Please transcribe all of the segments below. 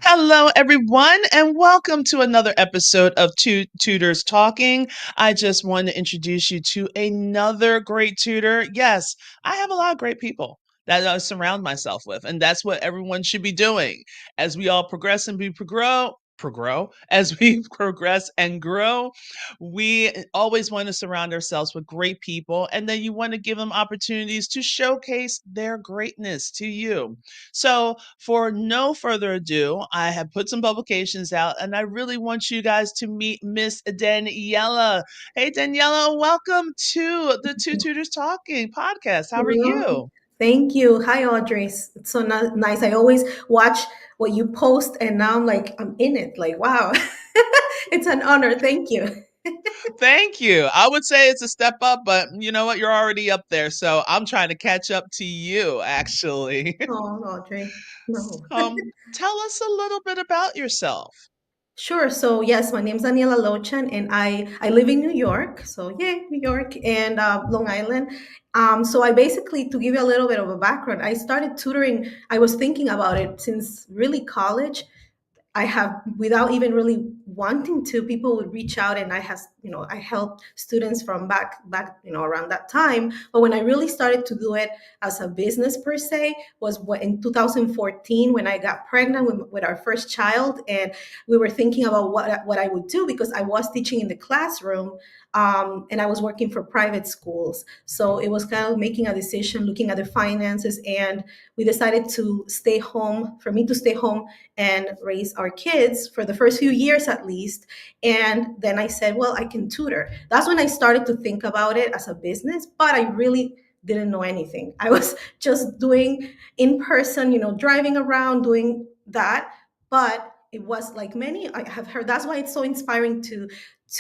Hello, everyone, and welcome to another episode of Two Tutors Talking. I just want to introduce you to another great tutor. Yes, I have a lot of great people that I surround myself with, and that's what everyone should be doing as we all progress and as we progress and grow. We always want to surround ourselves with great people, and then you want to give them opportunities to showcase their greatness to you. So, for no further ado, I have put some publications out and I really want you guys to meet Miss Daniela. Hey, Daniela, welcome to the Two Tutors Talking podcast. How are Hello. you? Thank you. Hi, Audrey. It's so nice. I always watch what you post, and now I'm like, I'm in it. Like, wow. It's an honor. Thank you. Thank you. I would say it's a step up, but you know what? You're already up there. So I'm trying to catch up to you, actually. Oh, Audrey. No. Tell us a little bit about yourself. Sure. So yes, my name's Daniela Lochan, and I live in New York. So yeah, New York and Long Island. So I basically, to give you a little bit of a background, I started tutoring. I was thinking about it since really college. I have, without even really wanting to, people would reach out, and I helped students from back, around that time. But when I really started to do it as a business per se was in 2014 when I got pregnant with our first child, and we were thinking about what I would do because I was teaching in the classroom, and I was working for private schools. So it was kind of making a decision, looking at the finances, and we decided to stay home. For me to stay home and raise our kids for the first few years at least. And then I said, well, I can tutor. That's when I started to think about it as a business, but I really didn't know anything. I was just doing in person, driving around doing that. But it was like many I have heard. That's why it's so inspiring to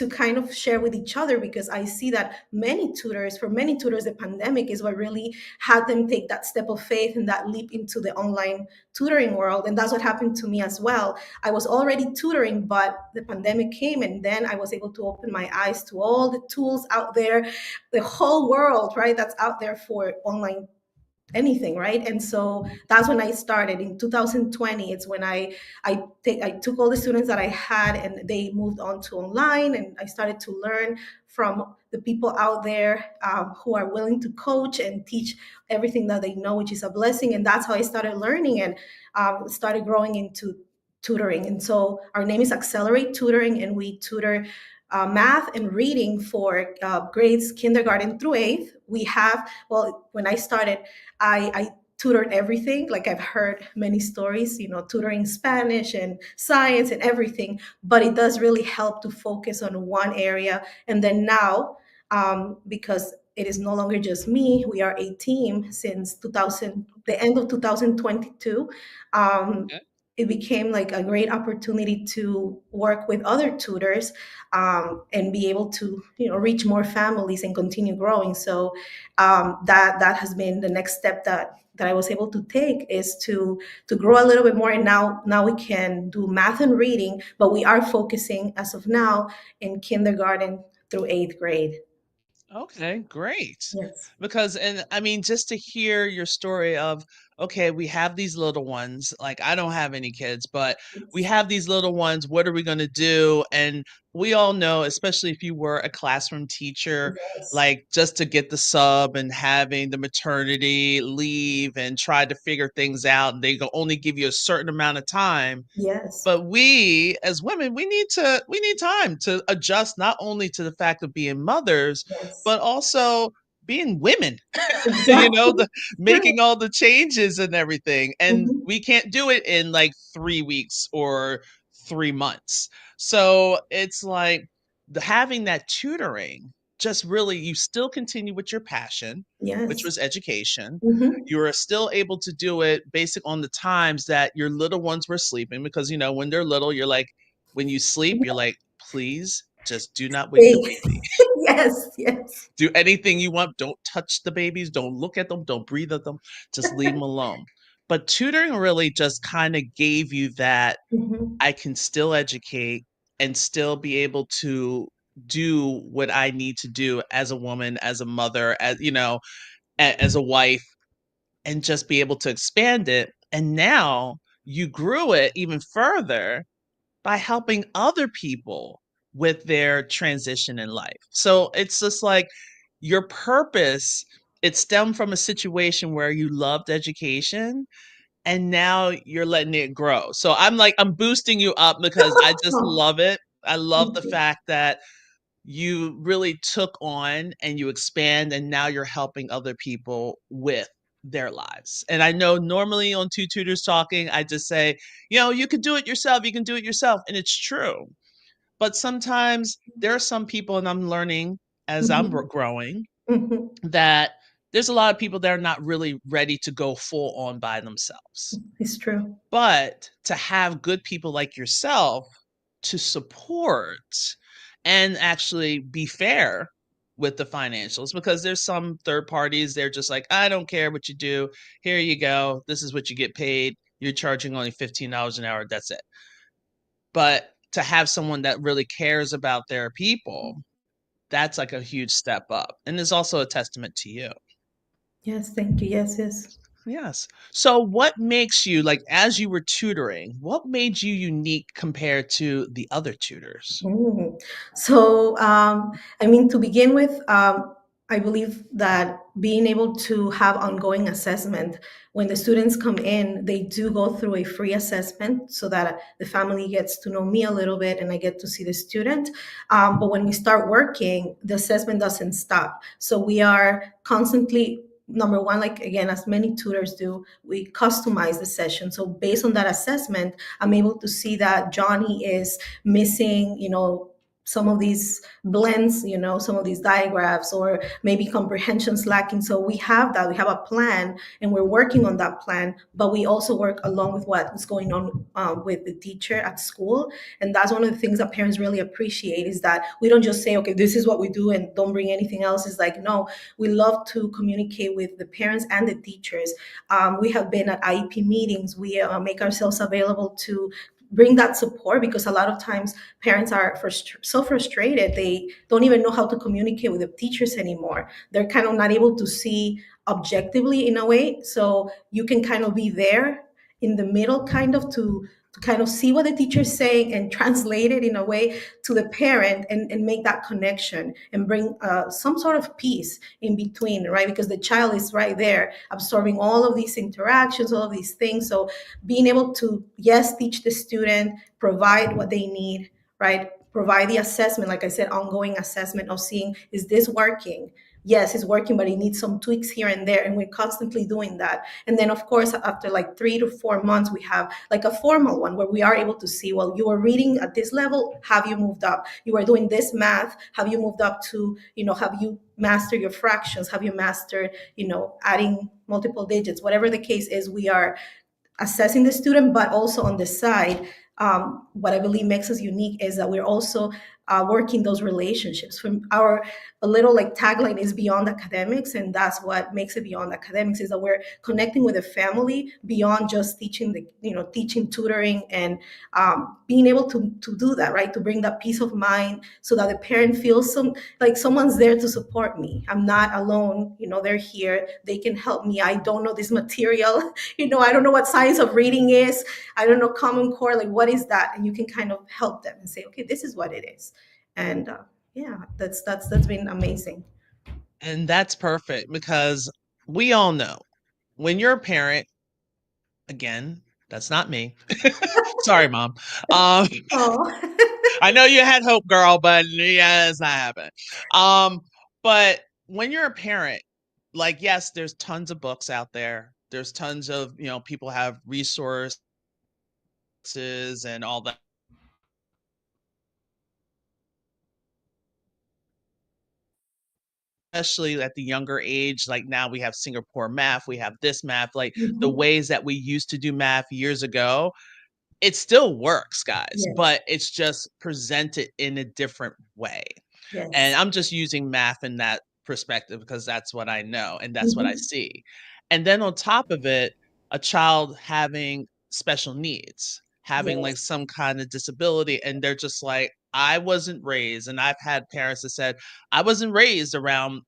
kind of share with each other, because I see that for many tutors, the pandemic is what really had them take that step of faith and that leap into the online tutoring world. And that's what happened to me as well. I was already tutoring, but the pandemic came, and then I was able to open my eyes to all the tools out there, the whole world, right, that's out there for online anything, right? And so that's when I started in 2020. It's when I took all the students that I had, and they moved on to online, and I started to learn from the people out there, who are willing to coach and teach everything that they know, which is a blessing. And that's how I started learning, and started growing into tutoring. And so our name is Accelerate Tutoring, and we tutor math and reading for grades kindergarten through eighth. We have, well, when I started, I tutored everything. Like, I've heard many stories, tutoring Spanish and science and everything, but it does really help to focus on one area. And then now, because it is no longer just me, we are a team since 2000, the end of 2022. Um, it became like a great opportunity to work with other tutors, and be able to reach more families and continue growing. So that has been the next step that I was able to take, is to grow a little bit more. And now we can do math and reading, but we are focusing as of now in kindergarten through eighth grade. Okay, great. Yes. Because, and I mean, just to hear your story of, okay, we have these little ones. Like, I don't have any kids, but we Yes. have these little ones. What are we going to do? And we all know, especially if you were a classroom teacher, Yes. like just to get the sub and having the maternity leave and try to figure things out, they can only give you a certain amount of time. Yes. But we as women, we need time to adjust not only to the fact of being mothers, Yes. but also being women. Exactly. The making all the changes and everything. And Mhm. we can't do it in like 3 weeks or 3 months. So it's like having that tutoring just really, you still continue with your passion, which Yes. was education. Hmm. You were still able to do it basic on the times that your little ones were sleeping, because when they're little, you're like, when you sleep, you're like, please just do not wake the baby. Yes. Yes. Do anything you want. Don't touch the babies. Don't look at them. Don't breathe at them. Just leave them alone. But tutoring really just kind of gave you that Hmm. I can still educate and still be able to do what I need to do as a woman, as a mother, as a wife, and just be able to expand it. And now you grew it even further by helping other people with their transition in life. So it's just like your purpose, it stemmed from a situation where you loved education and now you're letting it grow. So I'm boosting you up because I just Oh, love it. I love thank the you. fact that you really took on and you expand and now you're helping other people with their lives. And I know normally on Two Tutors Talking, I just say, you can do it yourself, you can do it yourself. And it's true. But sometimes there are some people, and I'm learning as I'm Mhm, growing, mhm. that there's a lot of people that are not really ready to go full on by themselves. It's true. But to have good people like yourself to support and actually be fair with the financials, because there's some third parties, they're just like, I don't care what you do. Here you go. This is what you get paid. You're charging only $15 an hour. That's it. But to have someone that really cares about their people, that's like a huge step up. And is also a testament to you. Yes, thank you. Yes, yes. Yes. So what makes you, like, as you were tutoring, what made you unique compared to the other tutors? Mm. So, I mean, to begin with, I believe that being able to have ongoing assessment when the students come in, they do go through a free assessment so that the family gets to know me a little bit and I get to see the student. But when we start working, the assessment doesn't stop. So we are constantly, number one, like again, as many tutors do, we customize the session. So based on that assessment, I'm able to see that Johnny is missing, some of these blends, some of these diagraphs, or maybe comprehensions lacking. So we have that, we have a plan, and we're working on that plan, but we also work along with what is going on with the teacher at school. And that's one of the things that parents really appreciate, is that we don't just say, okay, this is what we do and don't bring anything else. It's like, no, we love to communicate with the parents and the teachers. We have been at IEP meetings. We make ourselves available to bring that support, because a lot of times parents are so frustrated, they don't even know how to communicate with the teachers anymore. They're kind of not able to see objectively in a way, so you can kind of be there in the middle, kind of to kind of see what the teacher's saying and translate it in a way to the parent, and make that connection and bring some sort of peace in between, right? Because the child is right there absorbing all of these interactions, all of these things. So being able to, yes, teach the student, provide what they need, right? Provide the assessment, like I said, ongoing assessment of seeing, is this working? Yes, it's working, but it needs some tweaks here and there. And we're constantly doing that. And then, of course, after like 3 to 4 months, we have like a formal one where we are able to see, well, you are reading at this level. Have you moved up? You are doing this math. Have you moved up to, have you mastered your fractions? Have you mastered, adding multiple digits? Whatever the case is, we are assessing the student, but also on the side, what I believe makes us unique is that we're also working those relationships. From our a little like tagline is beyond academics, and that's what makes it beyond academics, is that we're connecting with the family beyond just teaching teaching, tutoring, and being able to do that, right? To bring that peace of mind so that the parent feels like someone's there to support me. I'm not alone. They're here. They can help me. I don't know this material. I don't know what science of reading is. I don't know Common Core, like what is that? And you can kind of help them and say, okay, this is what it is. And yeah, that's been amazing. And that's perfect because we all know when you're a parent, again, that's not me. Sorry, mom. Um, Oh. I know you had hope, girl, but yeah, it's not happening. Um, but when you're a parent, like, yes, there's tons of books out there. There's tons of, people have resources and all that. Especially at the younger age, like now we have Singapore math, we have this math, like the Mhm. ways that we used to do math years ago, it still works, guys, Yes, but it's just presented in a different way. And yes. I'm just using math in that perspective because that's what I know and that's what I Mhm. see. And then on top of it, a child having special needs, having like Yes, some kind of disability, and they're just like, I wasn't raised. And I've had parents that said, I wasn't raised around,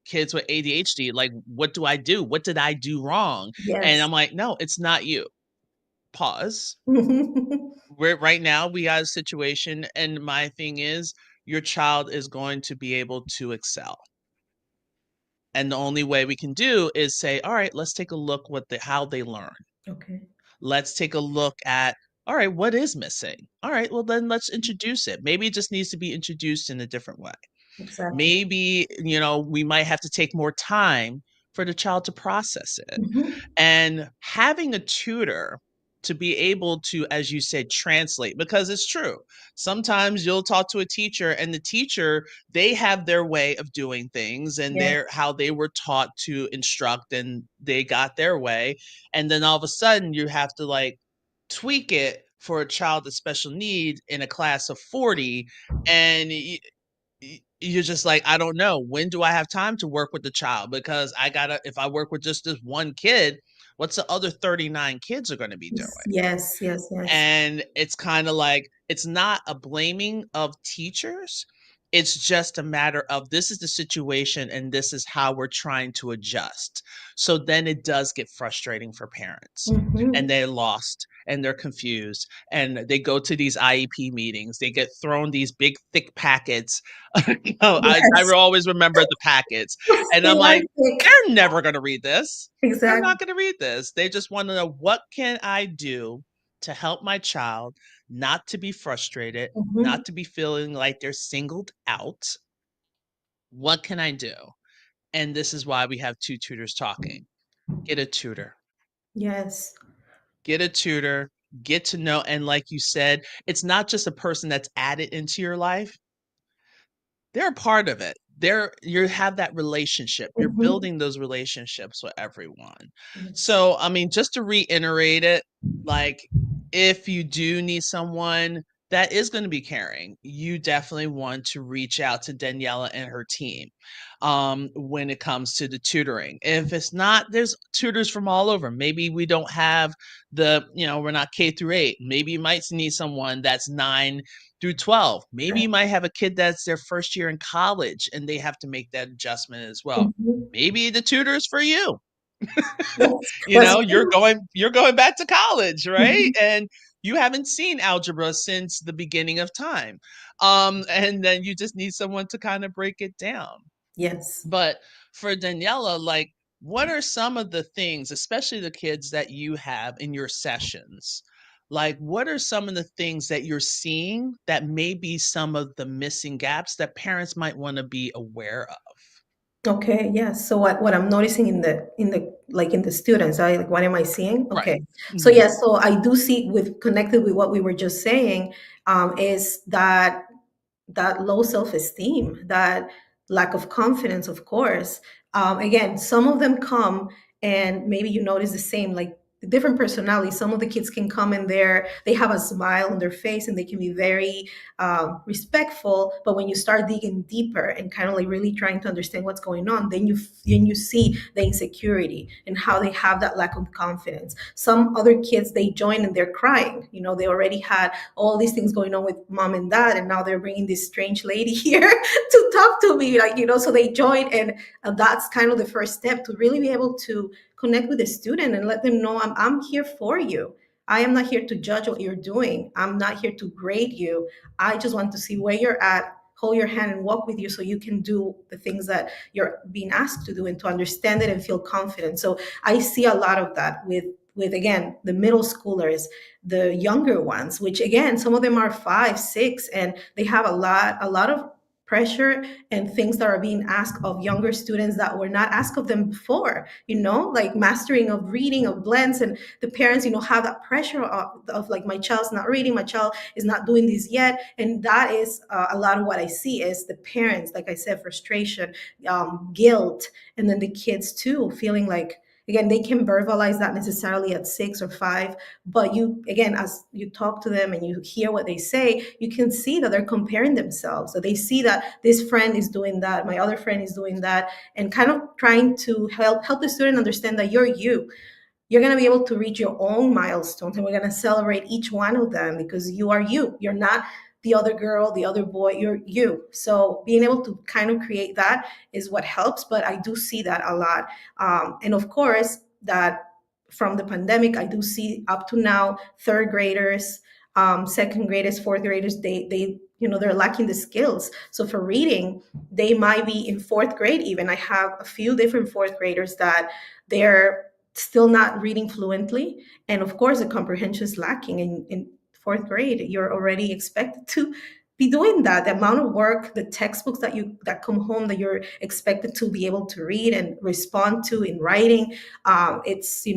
kids with ADHD. Like, what do I do? What did I do wrong? And yes, I'm like, no, it's not you. pause. Mhm. We're right now we got a situation, and my thing is your child is going to be able to excel. And the only way we can do is say, all right, let's take a look how they learn. Okay. Let's take a look at, all right, what is missing? All right, well then let's introduce it. Maybe it just needs to be introduced in a different way. Exactly. Maybe, we might have to take more time for the child to process it. Mhm. And having a tutor to be able to, as you said, translate, because it's true. Sometimes you'll talk to a teacher, and the teacher, they have their way of doing things, and Yes. they're how they were taught to instruct, and they got their way. And then all of a sudden you have to like tweak it for a child with special need in a class of 40. And you're just like, I don't know, when do I have time to work with the child? Because I gotta, if I work with just this one kid, what's the other 39 kids are going to be doing? Yes, yes, yes. And it's kind of like, it's not a blaming of teachers. It's just a matter of, this is the situation and this is how we're trying to adjust. So then it does get frustrating for parents, Mhm. and they're lost and they're confused, and they go to these IEP meetings. They get thrown these big thick packets. I Yes. will always remember the packets. And I'm They are like, thick. they're never going to read this. They're Exactly. not going to read this. They just want to know, what can I do to help my child not to be frustrated, Mhm. not to be feeling like they're singled out? What can I do? And this is why we have two tutors talking. Get a tutor. Yes. Get a tutor, get to know, and like you said, it's not just a person that's added into your life. They're a part of it. You have that relationship. You're Mhm. building those relationships with everyone. Yes. So, I mean, just to reiterate it, like, if you do need someone that is going to be caring, you definitely want to reach out to Daniela and her team when it comes to the tutoring. If it's not, there's tutors from all over. Maybe we don't have we're not K through 8. Maybe you might need someone that's 9 through 12. Maybe Okay. you might have a kid that's their first year in college and they have to make that adjustment as well. Mhm. Maybe the tutor is for you. That's true. You're going back to college, right? Mhm. And you haven't seen algebra since the beginning of time. And then you just need someone to kind of break it down. Yes. But for Daniela, like, what are some of the things, especially the kids that you have in your sessions? Like, what are some of the things that you're seeing that may be some of the missing gaps that parents might want to be aware of? Okay, yes. So what I'm noticing in the students, I like what am I seeing? Right. Okay. So Mhm. yes, so I do see with connected with what we were just saying, is that low self-esteem, that lack of confidence, of course. Again, some of them come and maybe you notice the same, like the different personalities. Some of the kids can come in there, they have a smile on their face and they can be very respectful. But when you start digging deeper and kind of like really trying to understand what's going on, then you see the insecurity and how they have that lack of confidence. Some other kids, they join and they're crying. They already had all these things going on with mom and dad, and now they're bringing this strange lady here to talk to me, so they join. And that's kind of the first step to really be able to connect with the student and let them know, I'm here for you. I am not here to judge what you're doing. I'm not here to grade you. I just want to see where you're at, hold your hand and walk with you so you can do the things that you're being asked to do and to understand it and feel confident. So I see a lot of that with again the middle schoolers, the younger ones, which again some of them are 5 6 and they have a lot of pressure and things that are being asked of younger students that were not asked of them before, like mastering of reading of blends. And the parents have that pressure of like, my child's not reading, my child is not doing this yet. And that is a lot of what I see is the parents, like I said, frustration, guilt, and then the kids too feeling like, again, they can verbalize that necessarily at 6 or 5, but you, again, as you talk to them and you hear what they say, you can see that they're comparing themselves, that they see that this friend is doing that, my other friend is doing that, and kind of trying to help the student understand that you're going to be able to reach your own milestones, and we're going to celebrate each one of them because you are you. You're not the other girl, the other boy, you're you. So being able to kind of create that is what helps. But I do see that a lot. And of course, that from the pandemic, I do see up to now third graders, second graders, fourth graders, they they're lacking the skills. So for reading, they might be in fourth grade even. I have a few different fourth graders that they're still not reading fluently. And of course, the comprehension is lacking in fourth grade. You're already expected to be doing that. The amount of work, the textbooks that come home that you're expected to be able to read and respond to in writing, it's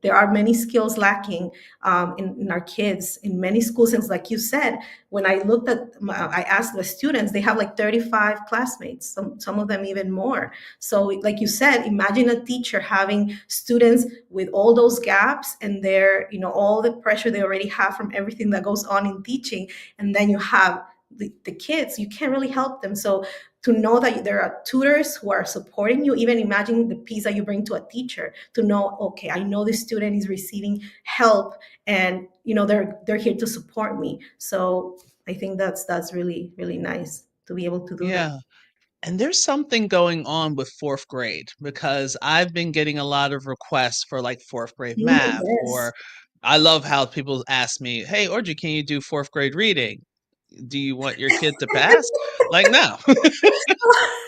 there are many skills lacking in our kids in many schools. And like you said, when I looked I asked the students, they have like 35 classmates, some of them even more. So like you said, imagine a teacher having students with all those gaps, and they're, all the pressure they already have from everything that goes on in teaching. And then you have the kids, you can't really help them. So to know that there are tutors who are supporting you, even imagine the piece that you bring to a teacher, to know, okay, I know this student is receiving help, and they're here to support me. So I think that's really, really nice to be able to do that. Yeah. And there's something going on with fourth grade because I've been getting a lot of requests for like fourth grade math, Yes. or I love how people ask me, "Hey, Audrey, can you do fourth grade reading? Do you want your kid to pass?" Like, no.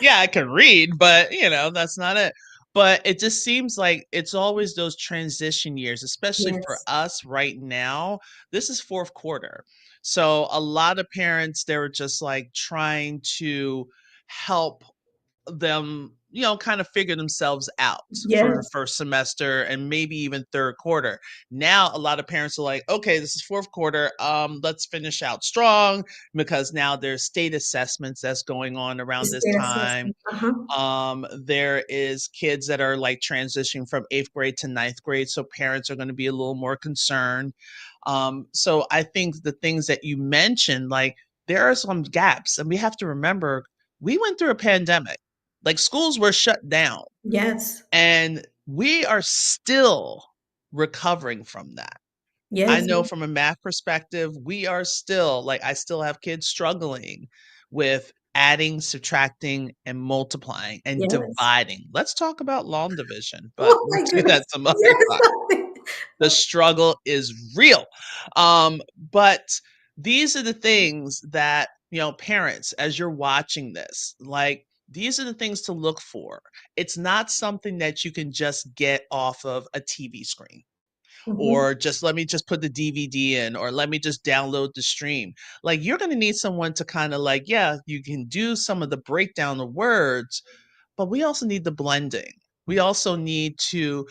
Yeah, I can read, but that's not it. But it just seems like it's always those transition years, especially for Yes. us right now. This is fourth quarter. So a lot of parents, they were just like trying to help them, kind of figure themselves out for the Yes. first semester and maybe even third quarter. Now, a lot of parents are like, okay, this is fourth quarter. Let's finish out strong because now there's state assessments that's going on The around this state time. assessment. Uh-huh. There is kids that are like transitioning from eighth grade to ninth grade. So parents are going to be a little more concerned. So I think the things that you mentioned, like there are some gaps, and we have to remember we went through a pandemic. Like schools were shut down, Yes. and we are still recovering from that. I Yes. know from a math perspective, we are still like, I still have kids struggling with adding, subtracting, and multiplying and Yes. dividing. Let's talk about long division, but Oh we'll my do goodness. that some other time. Yes. The struggle is real. But these are the things that, parents, as you're watching this, like, these are the things to look for. It's not something that you can just get off of a TV screen, Mhm. or just let me just put the DVD in, or let me just download the stream. Like you're going to need someone to kind of like, yeah, you can do some of the breakdown of words, but we also need the blending. We also need to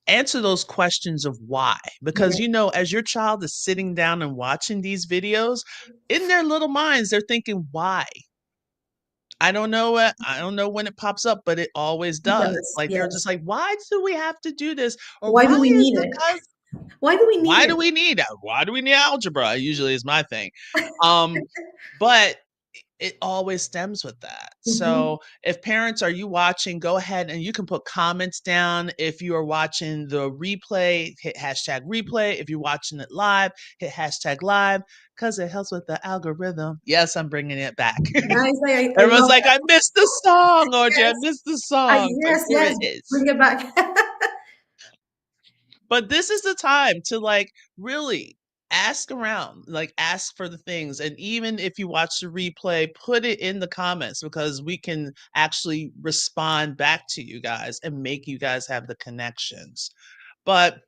answer those questions of why. Because, Yes. as your child is sitting down and watching these videos, in their little minds, they're thinking, why? I don't know when it pops up, but it always It does. does. Like they're just Yes. like, why do we have to do this? Or Why do why we is need the it? Why do we need why it? do we need why do we need algebra? Usually is my thing. Um, but it always stems with that. Mhm. So if parents, are you watching, go ahead and you can put comments down. If you are watching the replay, hit hashtag replay. If you're watching it live, hit hashtag live because it helps with the algorithm. Yes, I'm bringing it back. Nice. I Everyone's love like, that. I missed the song, Audrey. I Yes. missed the song, but Yes, here it yes. is. Bring it back. But this is the time to like really ask around, like ask for the things. And even if you watch the replay, put it in the comments because we can actually respond back to you guys and make you guys have the connections. But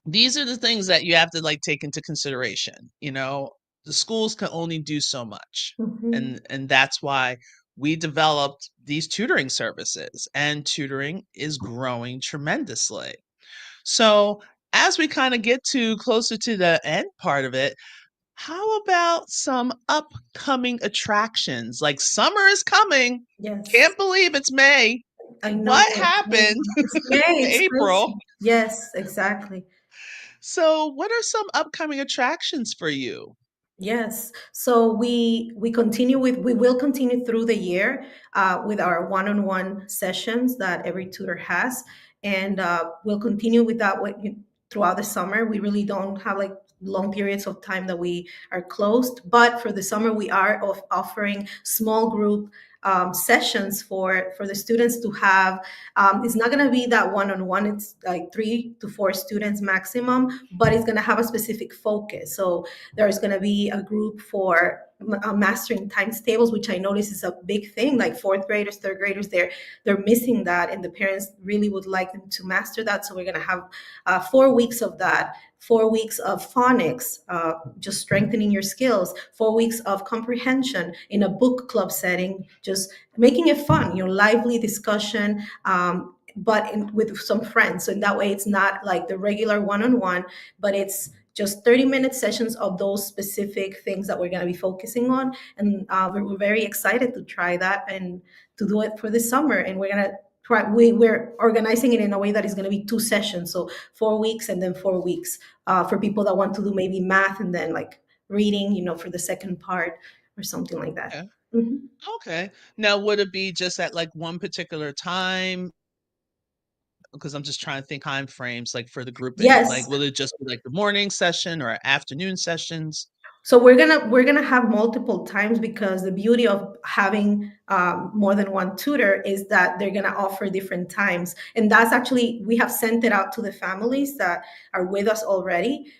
these are the things that you have to like take into consideration. The schools can only do so much. Mhm. And that's why we developed these tutoring services, and tutoring is growing tremendously. So, as we kind of get to closer to the end part of it, how about some upcoming attractions? Like summer is coming. Yes. Can't believe it's May. I know. What happened It's May. It's April? crazy. Yes, exactly. So, what are some upcoming attractions for you? Yes. So we will continue through the year with our one-on-one sessions that every tutor has, and we'll continue with that throughout the summer. We really don't have like long periods of time that we are closed. But for the summer, we are offering small group sessions for the students to have. It's not going to be that one-on-one. It's like 3 to 4 students maximum, but it's going to have a specific focus. So there's going to be a group for mastering times tables, which I notice is a big thing. Like fourth graders, third graders, they're missing that, and the parents really would like them to master that. So we're going to have 4 weeks of that. 4 weeks of phonics, just strengthening your skills. 4 weeks of comprehension in a book club setting, just making it fun, lively discussion, with some friends. So in that way, it's not like the regular one-on-one, but it's just 30-minute sessions of those specific things that we're going to be focusing on. And we're very excited to try that and to do it for the summer. And we're going to try, we're organizing it in a way that is going to be 2 sessions. So 4 weeks and then 4 weeks for people that want to do maybe math and then like reading, for the second part or something like that. Okay. Mhm. Okay. Now, would it be just at like one particular time? Because I'm just trying to think time frames, like for the grouping. Like, Yes. will it just be like the morning session or afternoon sessions? So we're gonna have multiple times, because the beauty of having more than one tutor is that they're gonna offer different times, and that's actually, we have sent it out to the families that are with us already,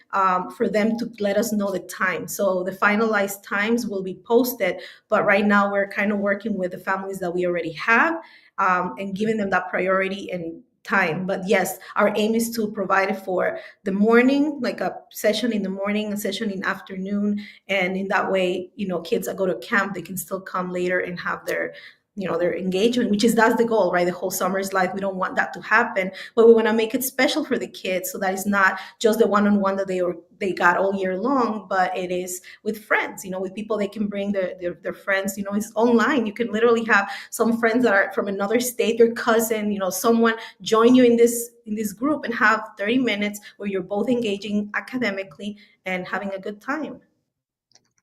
for them to let us know the time. So the finalized times will be posted, but right now we're kind of working with the families that we already have, and giving them that priority and time. But yes, our aim is to provide it for the morning, like a session in the morning, a session in afternoon, and in that way, kids that go to camp, they can still come later and have their engagement, which is, that's the goal, right? The whole summer is like, we don't want that to happen, but we want to make it special for the kids, so that it's not just the one-on-one that they got all year long, but it is with friends, with people they can bring their friends. It's online. You can literally have some friends that are from another state, your cousin, someone join you in this group, and have 30 minutes where you're both engaging academically and having a good time.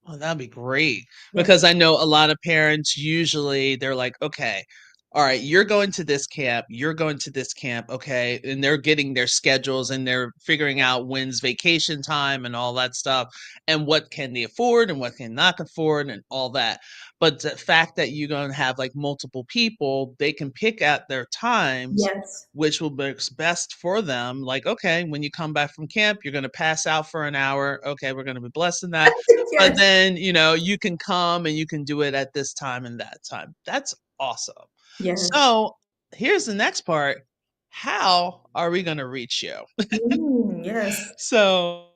Oh, that'd be great. Because Yes. I know a lot of parents usually they're like, okay, all right, you're going to this camp, you're going to this camp, okay. And they're getting their schedules and they're figuring out when's vacation time and all that stuff and what can they afford and what can not afford and all that. But the fact that you're going to have like multiple people, they can pick out their times Yes. which will be best for them. Like, okay, when you come back from camp, you're going to pass out for an hour. Okay, we're going to be blessed in that, but Yes. then, you can come and you can do it at this time and that time. That's awesome. Yes. So, here's the next part. How are we gonna reach you? Yes. So,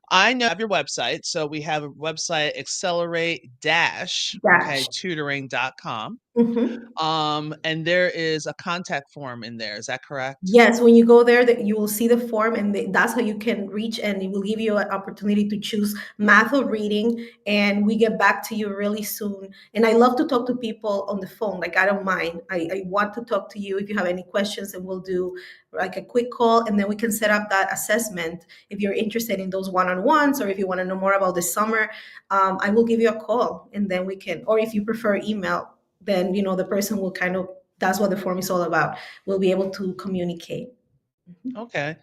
I know you have your website. So we have a website, accelerate dash, okay, Dash. tutoring.com. Mhm. And there is a contact form in there. Is that correct? Yes, when you go there, that you will see the form, and that's how you can reach, and it will give you an opportunity to choose math or reading. And we get back to you really soon. And I love to talk to people on the phone. Like, I don't mind. I want to talk to you if you have any questions, and we'll do like a quick call, and then we can set up that assessment if you're interested in those one-on-ones, or if you want to know more about the summer. I will give you a call, and then we can, or if you prefer email, then the person will kind of, that's what the form is all about, will be able to communicate. Okay.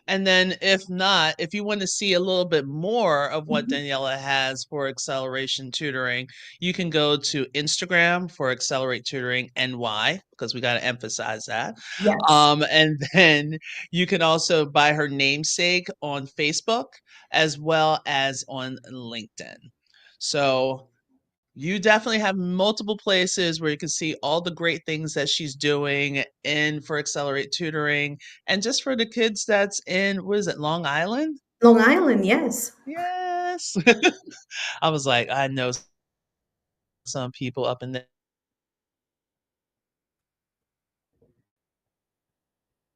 And then if not, if you want to see a little bit more of what Mhm. Daniela has for acceleration tutoring, you can go to Instagram for Accelerate Tutoring NY because we got to emphasize that. Yes. And then you can also buy her namesake on Facebook as well as on LinkedIn. So you definitely have multiple places where you can see all the great things that she's doing in for Accelerate Tutoring and just for the kids that's in, what is it, Long Island? Long Island, yes. Yes. I was like, I know some people up in there.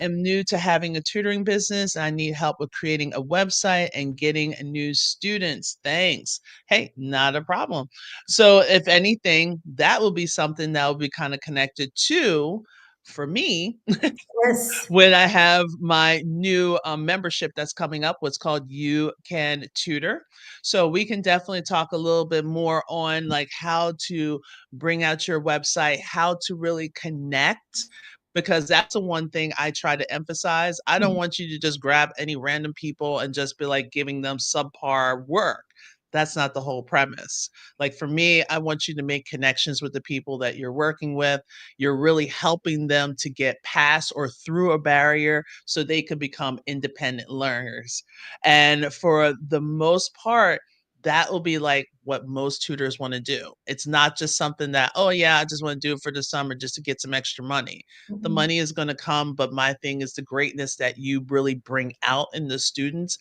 Am new to having a tutoring business. I need help with creating a website and getting new students. Thanks. Hey, not a problem. So, if anything, that will be something that will be kind of connected to for me Yes. when I have my new membership that's coming up, what's called You Can Tutor. So we can definitely talk a little bit more on like how to bring out your website, how to really connect because that's the one thing I try to emphasize. I don't Mhm. want you to just grab any random people and just be like giving them subpar work. That's not the whole premise. Like for me, I want you to make connections with the people that you're working with. You're really helping them to get past or through a barrier so they can become independent learners. And for the most part, that will be like what most tutors want to do. It's not just something that, oh, yeah, I just want to do it for the summer just to get some extra money. The Mhm. money is going to come, but my thing is the greatness that you really bring out in the students.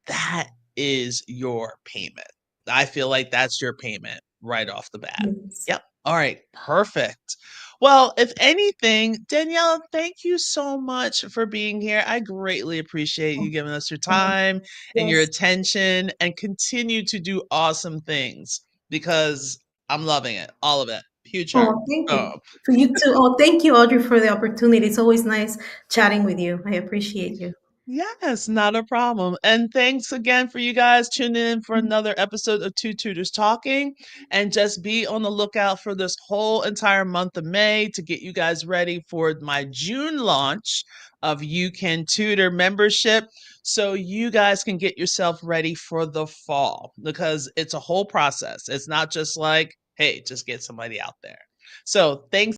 That is your payment. I feel like that's your payment right off the bat. Yes. Yep. All right. Perfect. Well, if anything, Daniela, thank you so much for being here. I greatly appreciate you giving us your Oh, time and your yes. attention and continue to do awesome things because I'm loving it. All of it. Huge heart. Oh, thank you. Oh. For you too. Oh, thank you, Audrey, for the opportunity. It's always nice chatting with you. I appreciate you. Yes, not a problem. And thanks again for you guys tuning in for another episode of Two Tutors Talking. And just be on the lookout for this whole entire month of May to get you guys ready for my June launch of You Can Tutor membership. So you guys can get yourself ready for the fall because it's a whole process. It's not just like, hey, just get somebody out there. So thanks.